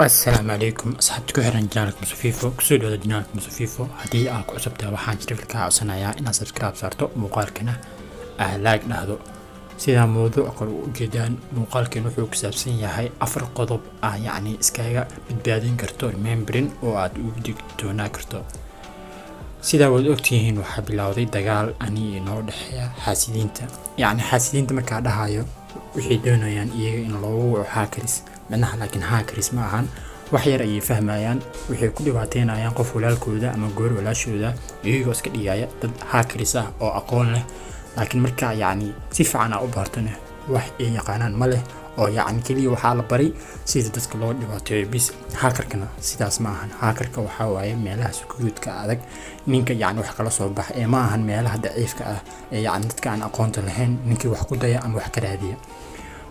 السلام عليكم أصحابتي كحرن جانك مسفيفو كسود ولا جانك مسفيفو هدي أكو عصبتها waxaan jirka codsanaya inaad subscribe saarto muuqaalkana like dhahdo sida mowduuc kale u jeedaan muuqaalkan wuxuu ku saabsan yahay afar qodob yacni iskaga badbaadin karto remembering oo aad ugu digtoonaa karto sida wad ogtihiin waxa bilowday dagaal ani inoo dhaxeeya xaasidiinta yacni xaasidiinta marka dhahayo wixii doonayaan iyaga in loogu waco hackers manaha laakiin hackers ma ahan wax yar ay fahmayaan wixii ku dhibaateynayaan qof walaalkooda ama goor walaashooda iyagoo iska dhigaya dad hackers ah oo aqoon leh laakiin marka yacni si fiican u bartana wax ay yaqaanaan ma leh oo yacni kaliya waxaa la bari sida dadka loo dhibaateeyo bis hackerkana sidaas ma ahan hackerka waxaa waaye meelaha security-ka adag ninka yacni wax kala soo bax ee ma ahan meelaha daciifka ah ee yacni dadka aan aqoonta lahayn ninkii wax ku daya ama wax ka raadiya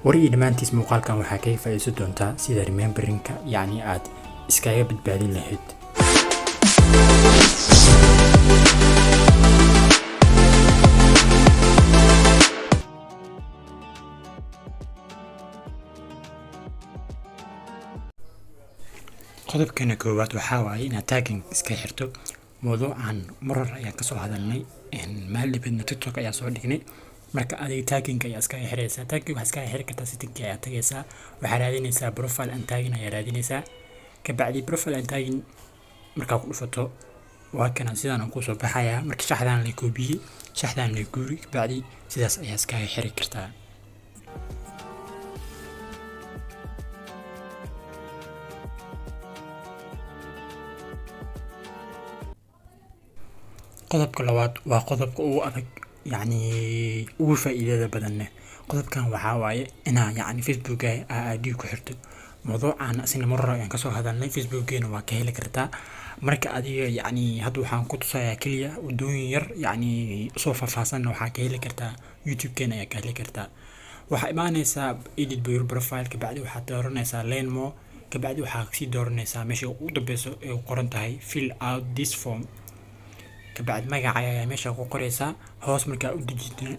وري دمانتيس مقالكم waxaa ka faa'iido doontaa sida remembering-ka yani aad iskaga badbaadin lahayd qodobkana koowaad waxa waaye inaad tagging iska xirto mowduucan marar ayaan ka soo hadalnay maalibadna TikTok ayaa soo dhignay marka adiga tagging ayaa iska xiraysaa tagging waxa iska xiri kartaa setting ayaa tagaysaa waxa raadinaysaa profile and tagging ayaa raadinaysaa ka bacdi profile and tagging marka ku dhufato waa kana sidaan ku soo baxaya marka shaxdan la koobiyay shaxdan la guuri ka bacdi sidaas ayaa iska xiri kartaa qodobka labaad waa qodobka ugu adag يعني وفائدة بدنه قدب كان وحاواي أنا يعني فيسبوك أديك حرته موضوع عن أسنى مرة يعني كسر هذا اللي فيسبوك إنه وكيل كرتا مركا أدي يعني هذا حان كنت صايا كليا ودوير يعني صوفة فاسن وحكيل كرتا يوتيوب كنا يكيل كرتا وحيبان ساب إيديت بيور بروفايل كبعد وحتدورنا سا لين مو كبعد وحاكسي دورنا سا ماشي ودبسو قرنتهاي fill out this form كبعد ما قاعد ماشي أقول قريسة هوس مركا ودقتين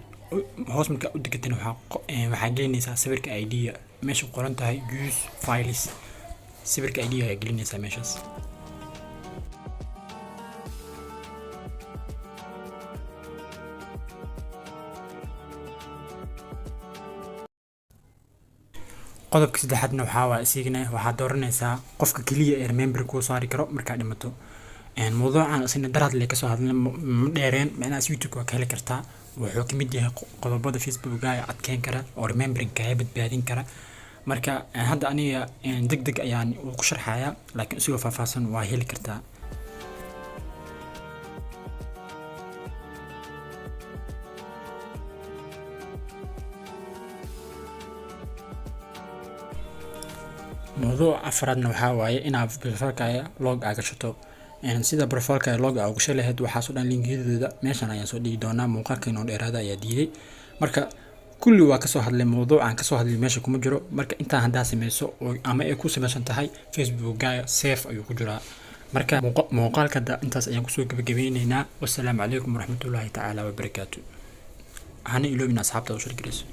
وحاجينيسا سبرك أيديا ماشي قرنتها use files سبرك أيديا يجلينيسا ماشيس qodobka saddexaadna waxa waa isigna waxa dooranaysaa qofka kaliya ee remember ku saari karo marka dhimato موضوعان أصلا درات اللي كسر هذا مديرين معنا يوتيوب وكهلا كرتا وحكمي دي قضبة فيسبوك جاي عتكين كرا أو remembering كهيبت بعدين كرا مركا هذا أني دق يعني وقشر حياة لكن سوى فاسن وهيل كرتا موضوع أفرادنا وحاواي إنا بالفرق لوج عقشتو يعني سيدا بروفايلka log ugu shaleehed waxa soo dhan linkiyada meeshan ayaan soo dhigi doonaa muuqaalka inoo dheeraada ayaa diiday marka kulli waa ka soo hadlay mowduucan ka soo hadlay meesha kuma jiro marka inta hadaa sameeyso ama ay ku sameeysan tahay Facebook-ga safe ayuu ku jiraa marka muuqaalka intaas ayaan ku soo gabagabeynayna wassalaamu calaykum waraxmatullaahi ta'ala wa barakaatu hana iloobina asxaabta u shirkirayso